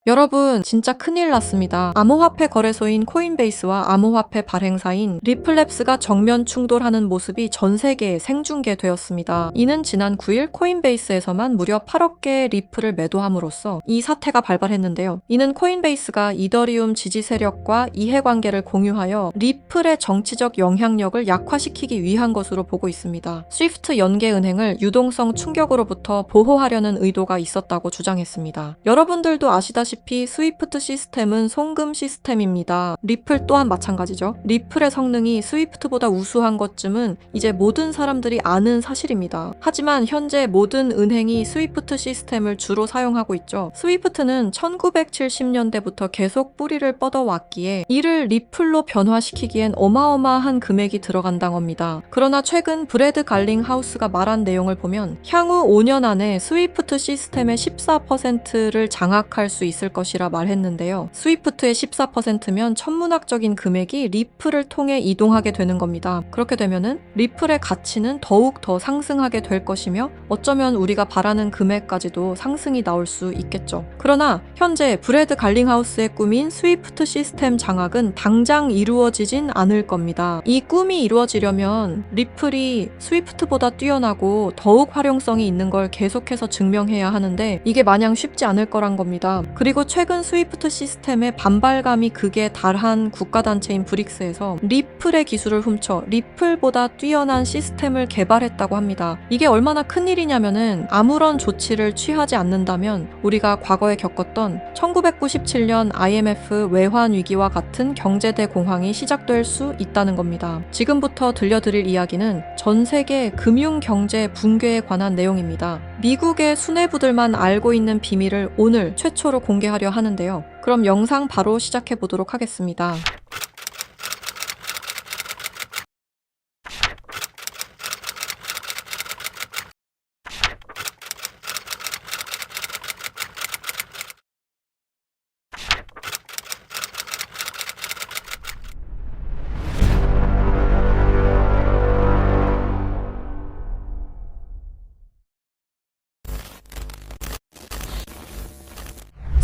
여러분, 진짜 큰일 났습니다. 암호화폐 거래소인 코인베이스와 암호화폐 발행사인 리플랩스가 정면 충돌하는 모습이 전 세계에 생중계되었습니다. 이는 지난 9일 코인베이스에서만 무려 8억 개의 리플을 매도함으로써 이 사태가 발발했는데요. 이는 코인베이스가 이더리움 지지 세력과 이해관계를 공유하여 리플의 정치적 영향력을 약화시키기 위한 것으로 보고 있습니다. 스위프트 연계은행을 유동성 충격으로부터 보호하려는 의도가 있었다고 주장했습니다. 여러분들도 아시다시피 스위프트 시스템은 송금 시스템입니다. 리플 또한 마찬가지죠. 리플의 성능이 스위프트보다 우수한 것쯤은 이제 모든 사람들이 아는 사실입니다. 하지만 현재 모든 은행이 스위프트 시스템을 주로 사용하고 있죠. 스위프트는 1970년대부터 계속 뿌리를 뻗어왔기에 이를 리플로 변화시키기엔 어마어마한 금액이 들어간다고 합니다. 그러나 최근 브래드 갈링 하우스가 말한 내용을 보면 향후 5년 안에 스위프트 시스템의 14%를 장악할 수 있을 것이라 말했는데요. 스위프트의 14%면 천문학적인 금액이 리플을 통해 이동하게 되는 겁니다. 그렇게 되면은 리플의 가치는 더욱 더 상승하게 될 것이며 어쩌면 우리가 바라는 금액까지도 상승이 나올 수 있겠죠. 그러나 현재 브래드 갈링하우스의 꿈인 스위프트 시스템 장악은 당장 이루어지진 않을 겁니다. 이 꿈이 이루어지려면 리플이 스위프트보다 뛰어나고 더욱 활용성이 있는 걸 계속해서 증명해야 하는데 이게 마냥 쉽지 않을 거란 겁니다. 그리고 최근 스위프트 시스템의 반발감이 극에 달한 국가단체인 브릭스에서 리플의 기술을 훔쳐 리플보다 뛰어난 시스템을 개발했다고 합니다. 이게 얼마나 큰일이냐면은 아무런 조치를 취하지 않는다면 우리가 과거에 겪었던 1997년 IMF 외환 위기와 같은 경제 대공황이 시작될 수 있다는 겁니다. 지금부터 들려드릴 이야기는 전 세계 금융 경제 붕괴에 관한 내용입니다. 미국의 수뇌부들만 알고 있는 비밀을 오늘 최초로 공개하려 하는데요. 그럼 영상 바로 시작해 보도록 하겠습니다.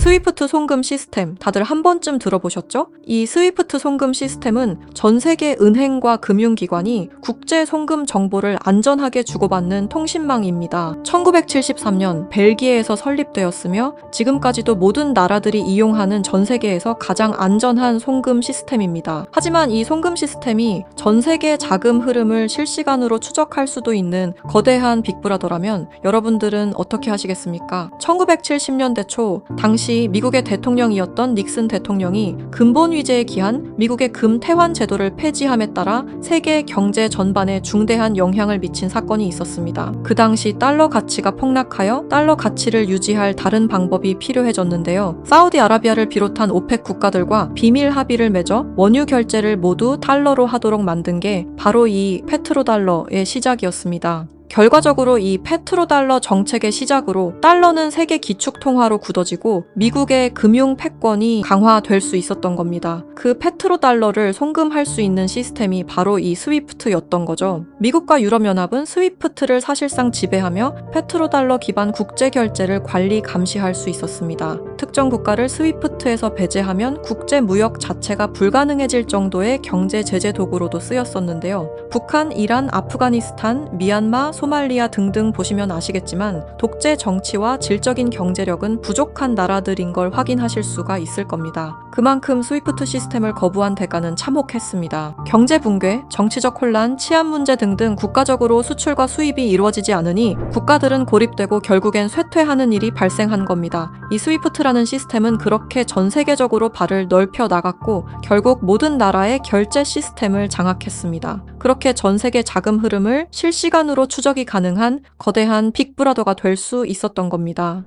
스위프트 송금 시스템 다들 한 번쯤 들어보셨죠? 이 스위프트 송금 시스템은 전 세계 은행과 금융기관이 국제 송금 정보를 안전하게 주고받는 통신망입니다. 1973년 벨기에에서 설립되었으며 지금까지도 모든 나라들이 이용하는 전 세계에서 가장 안전한 송금 시스템입니다. 하지만 이 송금 시스템이 전 세계 자금 흐름을 실시간으로 추적할 수도 있는 거대한 빅브라더라면 여러분들은 어떻게 하시겠습니까? 1970년대 초 당시 미국의 대통령이었던 닉슨 대통령이 근본 위제에 기한 미국의 금태환 제도를 폐지함에 따라 세계 경제 전반에 중대한 영향을 미친 사건이 있었습니다. 그 당시 달러 가치가 폭락하여 달러 가치를 유지할 다른 방법이 필요해졌는데요. 사우디아라비아를 비롯한 오펙 국가들과 비밀 합의를 맺어 원유 결제를 모두 달러로 하도록 만든 게 바로 이 페트로달러의 시작이었습니다. 결과적으로 이 페트로달러 정책의 시작으로 달러는 세계 기축통화로 굳어지고 미국의 금융 패권이 강화될 수 있었던 겁니다. 그 페트로달러를 송금할 수 있는 시스템이 바로 이 스위프트였던 거죠. 미국과 유럽연합은 스위프트를 사실상 지배하며 페트로달러 기반 국제결제를 관리 감시할 수 있었습니다. 특정 국가를 스위프트에서 배제하면 국제무역 자체가 불가능해질 정도의 경제 제재 도구로도 쓰였었는데요. 북한, 이란, 아프가니스탄, 미얀마, 소말리아 등등 보시면 아시겠지만 독재 정치와 질적인 경제력은 부족한 나라들인 걸 확인하실 수가 있을 겁니다. 그만큼 스위프트 시스템을 거부한 대가는 참혹했습니다. 경제 붕괴, 정치적 혼란, 치안 문제 등등 국가적으로 수출과 수입이 이루어지지 않으니 국가들은 고립되고 결국엔 쇠퇴하는 일이 발생한 겁니다. 이 스위프트라는 시스템은 그렇게 전 세계적으로 발을 넓혀 나갔고 결국 모든 나라의 결제 시스템을 장악했습니다. 그렇게 전 세계 자금 흐름을 실시간으로 추적이 가능한 거대한 빅브라더가 될 수 있었던 겁니다.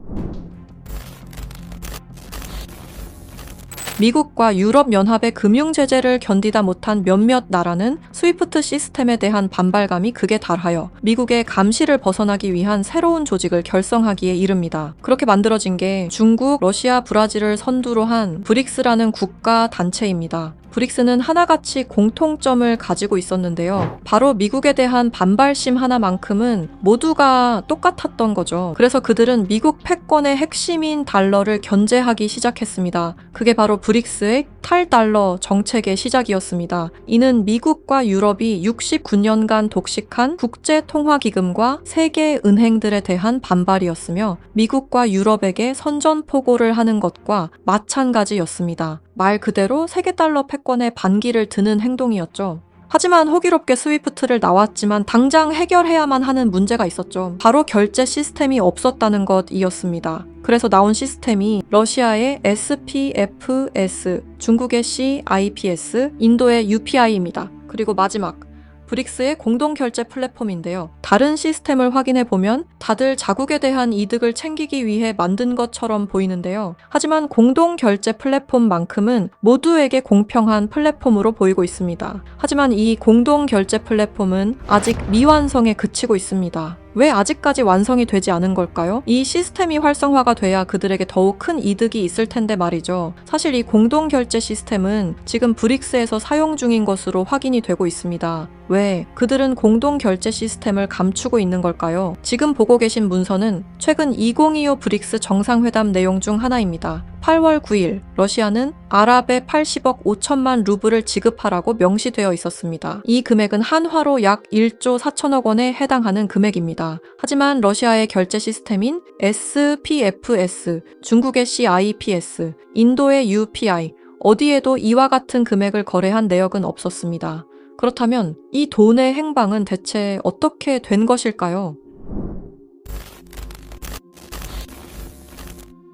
미국과 유럽연합의 금융 제재를 견디다 못한 몇몇 나라는 스위프트 시스템에 대한 반발감이 극에 달하여 미국의 감시를 벗어나기 위한 새로운 조직을 결성하기에 이릅니다. 그렇게 만들어진 게 중국, 러시아, 브라질을 선두로 한 브릭스라는 국가 단체입니다. 브릭스는 하나같이 공통점을 가지고 있었는데요. 바로 미국에 대한 반발심 하나만큼은 모두가 똑같았던 거죠. 그래서 그들은 미국 패권의 핵심인 달러를 견제하기 시작했습니다. 그게 바로 브릭스의 탈달러 정책의 시작이었습니다. 이는 미국과 유럽이 69년간 독식한 국제통화기금과 세계 은행들에 대한 반발이었으며 미국과 유럽에게 선전포고를 하는 것과 마찬가지였습니다. 말 그대로 세계달러 패권에 반기를 드는 행동이었죠. 하지만 호기롭게 스위프트를 나왔지만 당장 해결해야만 하는 문제가 있었죠. 바로 결제 시스템이 없었다는 것이었습니다. 그래서 나온 시스템이 러시아의 SPFS, 중국의 CIPS, 인도의 UPI입니다. 그리고 마지막 브릭스의 공동결제 플랫폼인데요. 다른 시스템을 확인해 보면 다들 자국에 대한 이득을 챙기기 위해 만든 것처럼 보이는데요. 하지만 공동결제 플랫폼만큼은 모두에게 공평한 플랫폼으로 보이고 있습니다. 하지만 이 공동결제 플랫폼은 아직 미완성에 그치고 있습니다. 왜 아직까지 완성이 되지 않은 걸까요? 이 시스템이 활성화가 돼야 그들에게 더욱 큰 이득이 있을 텐데 말이죠. 사실 이 공동결제 시스템은 지금 브릭스에서 사용 중인 것으로 확인이 되고 있습니다. 왜? 그들은 공동결제 시스템을 감추고 있는 걸까요? 지금 보고 계신 문서는 최근 2025 브릭스 정상회담 내용 중 하나입니다. 8월 9일 러시아는 아랍에 80억 5천만 루블을 지급하라고 명시되어 있었습니다. 이 금액은 한화로 약 1조 4천억 원에 해당하는 금액입니다. 하지만 러시아의 결제 시스템인 SPFS, 중국의 CIPS, 인도의 UPI, 어디에도 이와 같은 금액을 거래한 내역은 없었습니다. 그렇다면 이 돈의 행방은 대체 어떻게 된 것일까요?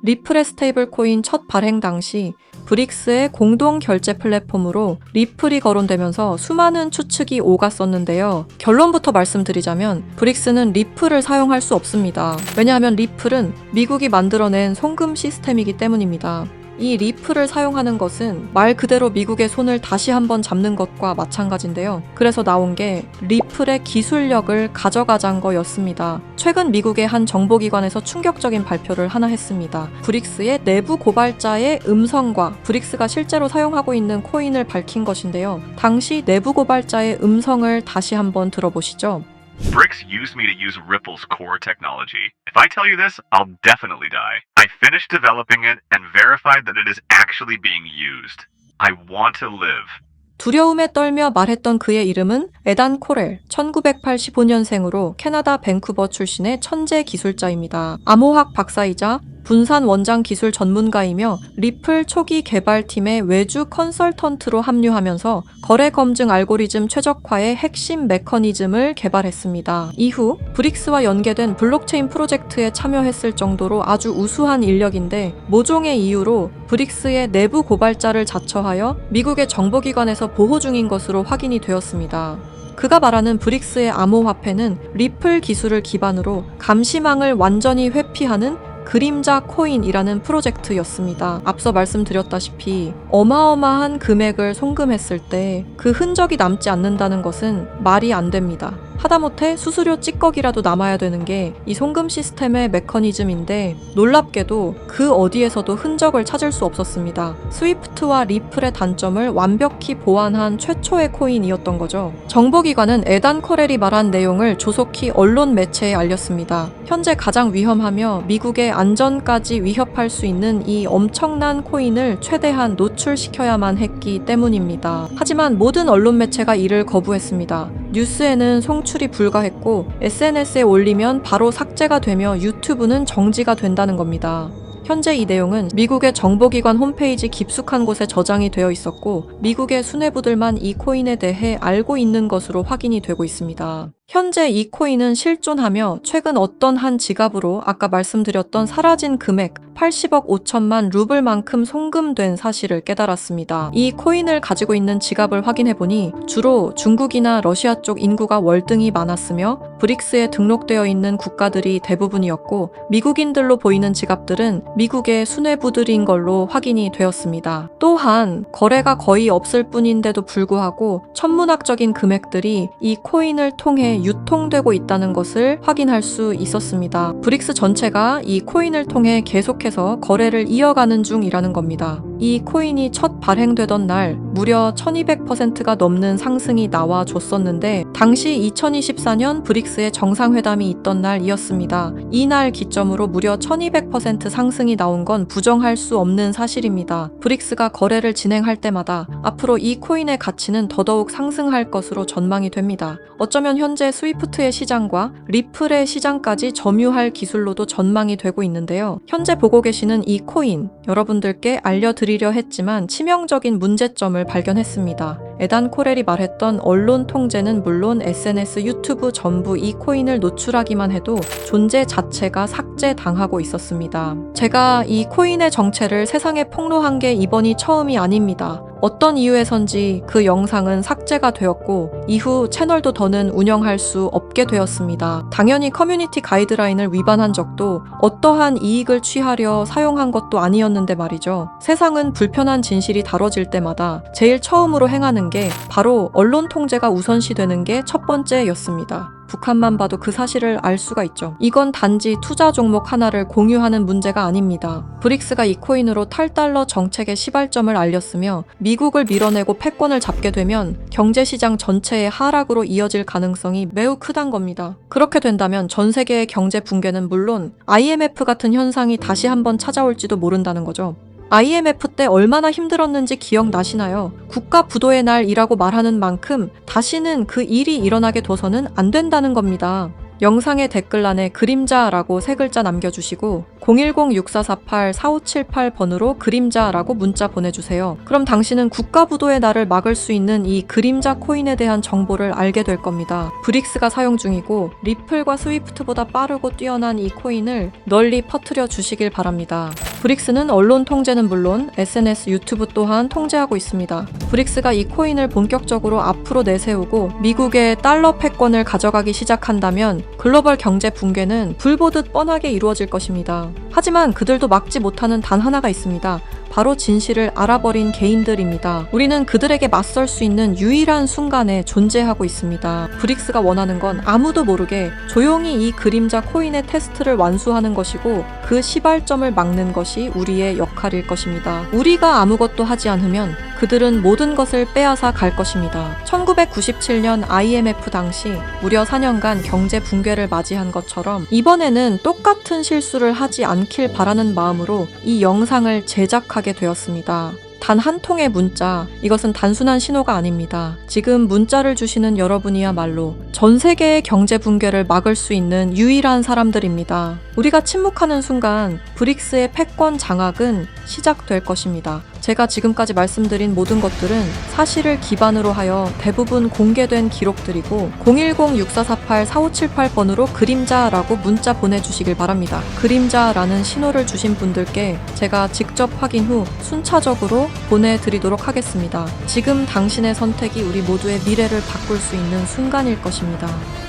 리플의 스테이블 코인 첫 발행 당시 브릭스의 공동 결제 플랫폼으로 리플이 거론되면서 수많은 추측이 오갔었는데요. 결론부터 말씀드리자면 브릭스는 리플을 사용할 수 없습니다. 왜냐하면 리플은 미국이 만들어낸 송금 시스템이기 때문입니다. 이 리플을 사용하는 것은 말 그대로 미국의 손을 다시 한번 잡는 것과 마찬가지인데요. 그래서 나온 게 리플의 기술력을 가져가자는 거였습니다. 최근 미국의 한 정보기관에서 충격적인 발표를 하나 했습니다. 브릭스의 내부 고발자의 음성과 브릭스가 실제로 사용하고 있는 코인을 밝힌 것인데요. 당시 내부 고발자의 음성을 다시 한번 들어보시죠. Brix used me to use Ripple's core technology. If I tell you this, I'll definitely die. I finished developing it and verified that it is actually being used. I want to live. 두려움에 떨며 말했던 그의 이름은 에단 코렐, 1985년생으로 캐나다 밴쿠버 출신의 천재 기술자입니다. 암호학 박사이자 분산 원장 기술 전문가이며 리플 초기 개발팀의 외주 컨설턴트로 합류하면서 거래 검증 알고리즘 최적화의 핵심 메커니즘을 개발했습니다. 이후 브릭스와 연계된 블록체인 프로젝트에 참여했을 정도로 아주 우수한 인력인데 모종의 이유로 브릭스의 내부 고발자를 자처하여 미국의 정보기관에서 보호 중인 것으로 확인이 되었습니다. 그가 말하는 브릭스의 암호화폐는 리플 기술을 기반으로 감시망을 완전히 회피하는 그림자 코인이라는 프로젝트였습니다. 앞서 말씀드렸다시피 어마어마한 금액을 송금했을 때 그 흔적이 남지 않는다는 것은 말이 안 됩니다. 하다못해 수수료 찌꺼기라도 남아야 되는 게 이 송금 시스템의 메커니즘인데 놀랍게도 그 어디에서도 흔적을 찾을 수 없었습니다. 스위프트와 리플의 단점을 완벽히 보완한 최초의 코인이었던 거죠. 정보기관은 에단 코렐이 말한 내용을 조속히 언론 매체에 알렸습니다. 현재 가장 위험하며 미국의 안전까지 위협할 수 있는 이 엄청난 코인을 최대한 노출시켜야만 했기 때문입니다. 하지만 모든 언론 매체가 이를 거부했습니다. 뉴스에는 송출이 불가했고 SNS에 올리면 바로 삭제가 되며 유튜브는 정지가 된다는 겁니다. 현재 이 내용은 미국의 정보기관 홈페이지 깊숙한 곳에 저장이 되어 있었고 미국의 수뇌부들만 이 코인에 대해 알고 있는 것으로 확인이 되고 있습니다. 현재 이 코인은 실존하며 최근 어떤 한 지갑으로 아까 말씀드렸던 사라진 금액 80억 5천만 루블만큼 송금된 사실을 깨달았습니다. 이 코인을 가지고 있는 지갑을 확인해보니 주로 중국이나 러시아 쪽 인구가 월등히 많았으며 브릭스에 등록되어 있는 국가들이 대부분이었고 미국인들로 보이는 지갑들은 미국의 수뇌부들인 걸로 확인이 되었습니다. 또한 거래가 거의 없을 뿐인데도 불구하고 천문학적인 금액들이 이 코인을 통해 유통되고 있다는 것을 확인할 수 있었습니다. 브릭스 전체가 이 코인을 통해 계속해서 계속해서 거래를 이어가는 중이라는 겁니다. 이 코인이 첫 발행되던 날 무려 1200%가 넘는 상승이 나와줬었는데 당시 2024년 브릭스의 정상회담이 있던 날이었습니다. 이날 기점으로 무려 1200% 상승이 나온 건 부정할 수 없는 사실입니다. 브릭스가 거래를 진행할 때마다 앞으로 이 코인의 가치는 더더욱 상승할 것으로 전망이 됩니다. 어쩌면 현재 스위프트의 시장과 리플의 시장까지 점유할 기술로도 전망이 되고 있는데요. 현재 보고 계시는 이 코인, 여러분들께 알려드리려 했지만 치명적인 문제점을 발견했습니다. 에단 코렐이 말했던 언론 통제는 물론 SNS, 유튜브 전부 이 코인을 노출하기만 해도 존재 자체가 삭제당하고 있었습니다. 제가 이 코인의 정체를 세상에 폭로한 게 이번이 처음이 아닙니다. 어떤 이유에선지 그 영상은 삭제가 되었고 이후 채널도 더는 운영할 수 없게 되었습니다. 당연히 커뮤니티 가이드라인을 위반한 적도 어떠한 이익을 취하려 사용한 것도 아니었는데 말이죠. 세상은 불편한 진실이 다뤄질 때마다 제일 처음으로 행하는 게 바로 언론 통제가 우선시되는 게 첫 번째였습니다. 북한만 봐도 그 사실을 알 수가 있죠. 이건 단지 투자 종목 하나를 공유하는 문제가 아닙니다. 브릭스가 이 코인으로 탈달러 정책의 시발점을 알렸으며 미국을 밀어내고 패권을 잡게 되면 경제시장 전체의 하락으로 이어질 가능성이 매우 크단 겁니다. 그렇게 된다면 전 세계의 경제 붕괴는 물론 IMF 같은 현상이 다시 한번 찾아올지도 모른다는 거죠. IMF 때 얼마나 힘들었는지 기억나시나요? 국가 부도의 날이라고 말하는 만큼 다시는 그 일이 일어나게 둬서는 안 된다는 겁니다. 영상의 댓글란에 그림자라고 세 글자 남겨주시고 010-6448-4578번으로 그림자라고 문자 보내주세요. 그럼 당신은 국가부도의 날을 막을 수 있는 이 그림자 코인에 대한 정보를 알게 될 겁니다. 브릭스가 사용 중이고 리플과 스위프트보다 빠르고 뛰어난 이 코인을 널리 퍼뜨려 주시길 바랍니다. 브릭스는 언론 통제는 물론 SNS, 유튜브 또한 통제하고 있습니다. 브릭스가 이 코인을 본격적으로 앞으로 내세우고 미국의 달러 패권을 가져가기 시작한다면 글로벌 경제 붕괴는 불 보듯 뻔하게 이루어질 것입니다. 하지만 그들도 막지 못하는 단 하나가 있습니다. 바로 진실을 알아버린 개인들입니다. 우리는 그들에게 맞설 수 있는 유일한 순간에 존재하고 있습니다. 브릭스가 원하는 건 아무도 모르게 조용히 이 그림자 코인의 테스트를 완수하는 것이고 그 시발점을 막는 것이 우리의 역할일 것입니다. 우리가 아무것도 하지 않으면 그들은 모든 것을 빼앗아 갈 것입니다. 1997년 IMF 당시 무려 4년간 경제 붕괴를 맞이한 것처럼 이번에는 똑같은 실수를 하지 않길 바라는 마음으로 이 영상을 제작하게 되었습니다. 단 한 통의 문자, 이것은 단순한 신호가 아닙니다. 지금 문자를 주시는 여러분이야말로 전 세계의 경제 붕괴를 막을 수 있는 유일한 사람들입니다. 우리가 침묵하는 순간 브릭스의 패권 장악은 시작될 것입니다. 제가 지금까지 말씀드린 모든 것들은 사실을 기반으로 하여 대부분 공개된 기록들이고 010-6448-4578번으로 그림자라고 문자 보내주시길 바랍니다. 그림자라는 신호를 주신 분들께 제가 직접 확인 후 순차적으로 보내드리도록 하겠습니다. 지금 당신의 선택이 우리 모두의 미래를 바꿀 수 있는 순간일 것입니다.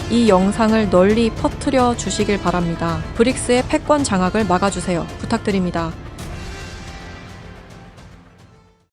이 영상을 널리 퍼뜨려 주시길 바랍니다. 브릭스의 패권 장악을 막아주세요. 부탁드립니다.